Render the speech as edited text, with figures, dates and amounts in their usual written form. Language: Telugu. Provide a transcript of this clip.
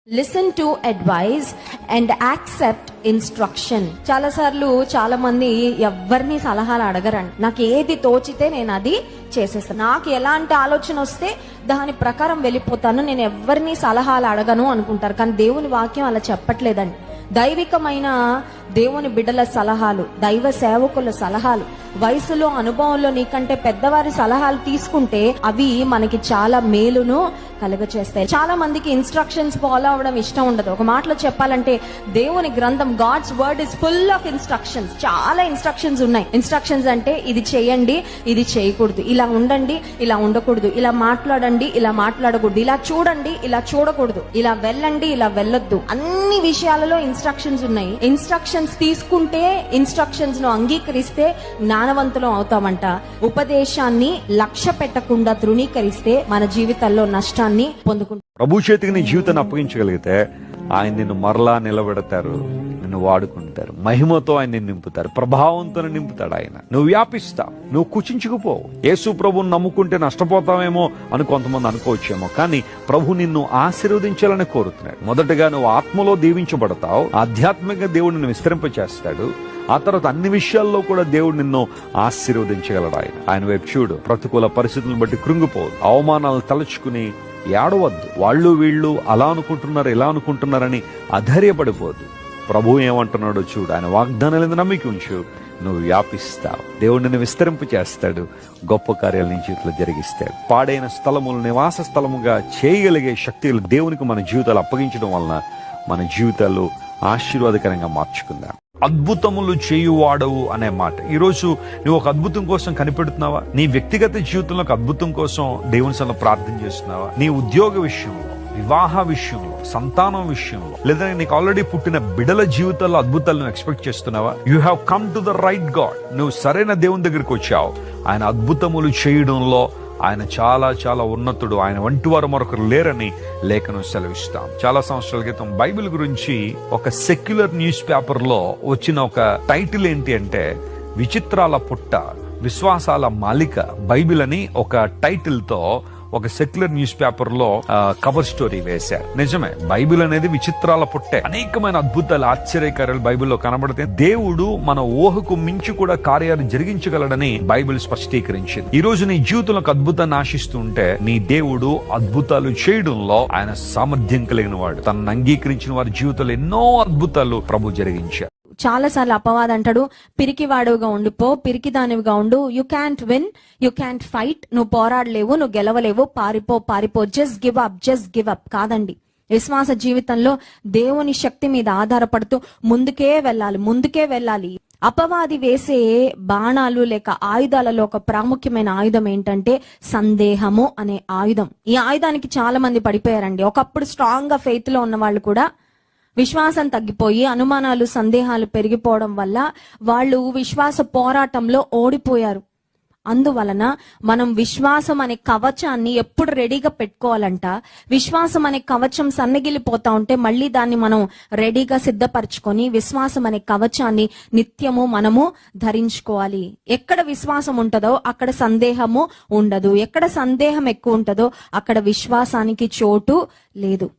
Listen to advice and accept instruction. చాలా సార్లు చాలా మంది ఎవరిని సలహాలు అడగరండి. నాకు ఏది తోచితే నేను అది చేసేస్తాను, నాకు ఎలాంటి ఆలోచన వస్తే దాని ప్రకారం వెళ్ళిపోతాను, నేను ఎవరిని సలహాలు అడగను అనుకుంటారు. కానీ దేవుని వాక్యం అలా చెప్పట్లేదండి. దైవికమైన దేవుని బిడ్డల సలహాలు, దైవ సేవకుల సలహాలు, వయసులో అనుభవంలో నీకంటే పెద్దవారి సలహాలు తీసుకుంటే అవి మనకి చాలా మేలును కలుగచేస్తాయి. చాలా మందికి ఇన్స్ట్రక్షన్స్ ఫాలో అవడం ఇష్టం ఉండదు. ఒక మాటలో చెప్పాలంటే దేవుని గ్రంథం, God's word is full of instructions. చాలా ఇన్స్ట్రక్షన్స్ ఉన్నాయి. ఇన్స్ట్రక్షన్స్ అంటే ఇది చేయండి, ఇది చేయకూడదు, ఇలా ఉండండి, ఇలా ఉండకూడదు, ఇలా మాట్లాడండి, ఇలా మాట్లాడకూడదు, ఇలా చూడండి, ఇలా చూడకూడదు, ఇలా వెళ్ళండి, ఇలా వెళ్ళొద్దు. అన్ని విషయాలలో ఇన్స్ట్రక్షన్స్ ఉన్నాయి. ఇన్స్ట్రక్షన్స్ తీసుకుంటే, ఇన్స్ట్రక్షన్స్ ను అంగీకరిస్తే జ్ఞానవంతులం అవుతామంట. ఉపదేశాన్ని లక్ష్య పెట్టకుండా తృణీకరిస్తే మన జీవితాల్లో నష్టాన్ని పొందుకుంటాం. ప్రభు చేతికి నీ జీవితాన్ని అప్పగించగలిగితే ఆయన నిన్ను మరలా నిలబెడతారు, నిన్ను వాడుకుంటారు, మహిమతో ఆయన నిన్ను నింపుతారు, ప్రభావంతో నింపుతాడు ఆయన. నువ్వు వ్యాపిస్తావు, నువ్వు కుచించుకుపోవు. యేసు ప్రభుని నమ్ముకుంటే నష్టపోతావేమో అని కొంతమంది అనుకోవచ్చేమో, కానీ ప్రభు నిన్ను ఆశీర్వదించాలని కోరుతున్నాడు. మొదటగా నువ్వు ఆత్మలో దీవించబడతావు, ఆధ్యాత్మికంగా దేవుడు నిన్ను విస్తరింపచేస్తాడు. ఆ తర్వాత అన్ని విషయాల్లో కూడా దేవుడు నిన్ను ఆశీర్వదించగలడు. ఆయన వైపు చూడు. ప్రతికూల పరిస్థితులను బట్టి కృంగిపోదు, అవమానాలు తలుచుకుని ఏడవద్దు. వాళ్ళు వీళ్ళు అలా అనుకుంటున్నారు, ఇలా అనుకుంటున్నారని అధైర్యపడిపోదు. ప్రభు ఏమంటున్నాడో చూడు. ఆయన వాగ్దానాలను నమ్మిక ఉంచు, నువ్వు వ్యాపిస్తావు. దేవుడు నిన్ను విస్తరింపు చేస్తాడు, గొప్ప కార్యాలు నీ జీవితంలో జరిగిస్తాడు. పాడైన స్థలములు నివాస స్థలముగా చేయగలిగే శక్తులు దేవునికి మన జీవితాలు అప్పగించడం వలన మన జీవితాలు ఆశీర్వాదకరంగా మార్చుకుందాం. అద్భుతములు చేయువాడవు అనే మాట. ఈరోజు నువ్వు ఒక అద్భుతం కోసం కనిపెడుతున్నావా? నీ వ్యక్తిగత జీవితంలో ఒక అద్భుతం కోసం దేవుని సన్నిధిలో ప్రార్థన చేస్తున్నావా? నీ ఉద్యోగ విషయంలో, వివాహ విషయంలో, సంతానం విషయంలో, లేదా నీకు ఆల్రెడీ పుట్టిన బిడల జీవితాల్లో అద్భుతాలను ఎక్స్పెక్ట్ చేస్తున్నావా? You have come to the right God. నువ్వు సరైన దేవుని దగ్గరికి వచ్చావు. ఆయన అద్భుతములు చేయడంలో ఆయన చాలా చాలా ఉన్నతుడు. ఆయన వంటి వారు మరొకరు లేరని లేఖనం సెలవిస్తాం. చాలా సంవత్సరాల క్రితం బైబిల్ గురించి ఒక సెక్యులర్ న్యూస్ పేపర్ లో వచ్చిన ఒక టైటిల్ ఏంటి అంటే, విచిత్రాల పుట్ట, విశ్వాసాల మాలిక బైబిల్ అని ఒక టైటిల్ తో ఒక సెక్యులర్ న్యూస్ పేపర్ లో కవర్ స్టోరీ వేశారు. నిజమే, బైబిల్ అనేది విచిత్రాల పుట్టే. అనేకమైన అద్భుతాలు, ఆశ్చర్యకార్యాలు బైబిల్లో కనబడితే దేవుడు మన ఊహకు మించి కూడా కార్యాలు జరిగించగలడని బైబిల్ స్పష్టీకరించింది. ఈ రోజు నీ జీవితంలో అద్భుతాన్ని ఆశిస్తూ ఉంటే నీ దేవుడు అద్భుతాలు చేయడంలో ఆయన సామర్థ్యం కలిగిన వాడు. తనను అంగీకరించిన వారి జీవితంలో ఎన్నో అద్భుతాలు ప్రభు జరిగించారు. చాలా సార్లు అపవాది అంటాడు, పిరికి వాడుగా ఉండిపో, పిరికి దానివిగా ఉండు, you can't win, you can't fight, నువ్వు పోరాడలేవు, నువ్వు గెలవలేవు, పారిపో, జస్ట్ గివ్ అప్. కాదండి. విశ్వాస జీవితంలో దేవుని శక్తి మీద ఆధారపడుతూ ముందుకే వెళ్ళాలి. అపవాది వేసే బాణాలు లేక ఆయుధాలలో ఒక ప్రాముఖ్యమైన ఆయుధం ఏంటంటే సందేహము అనే ఆయుధం. ఈ ఆయుధానికి చాలా మంది పడిపోయారండి. ఒకప్పుడు స్ట్రాంగ్ గా ఫెయిత్ లో ఉన్న వాళ్ళు కూడా విశ్వాసం తగ్గిపోయి అనుమానాలు, సందేహాలు పెరిగిపోవడం వల్ల వాళ్ళు విశ్వాస పోరాటంలో ఓడిపోయారు. అందువలన మనం విశ్వాసం అనే కవచాన్ని ఎప్పుడు రెడీగా పెట్టుకోవాలంట. విశ్వాసం అనే కవచం సన్నగిలిపోతా ఉంటే మళ్ళీ దాన్ని మనం రెడీగా సిద్ధపరచుకొని విశ్వాసం అనే కవచాన్ని నిత్యము మనము ధరించుకోవాలి. ఎక్కడ విశ్వాసం ఉంటుందో అక్కడ సందేహము ఉండదు. ఎక్కడ సందేహం ఎక్కువ ఉంటుందో అక్కడ విశ్వాసానికి చోటు లేదు.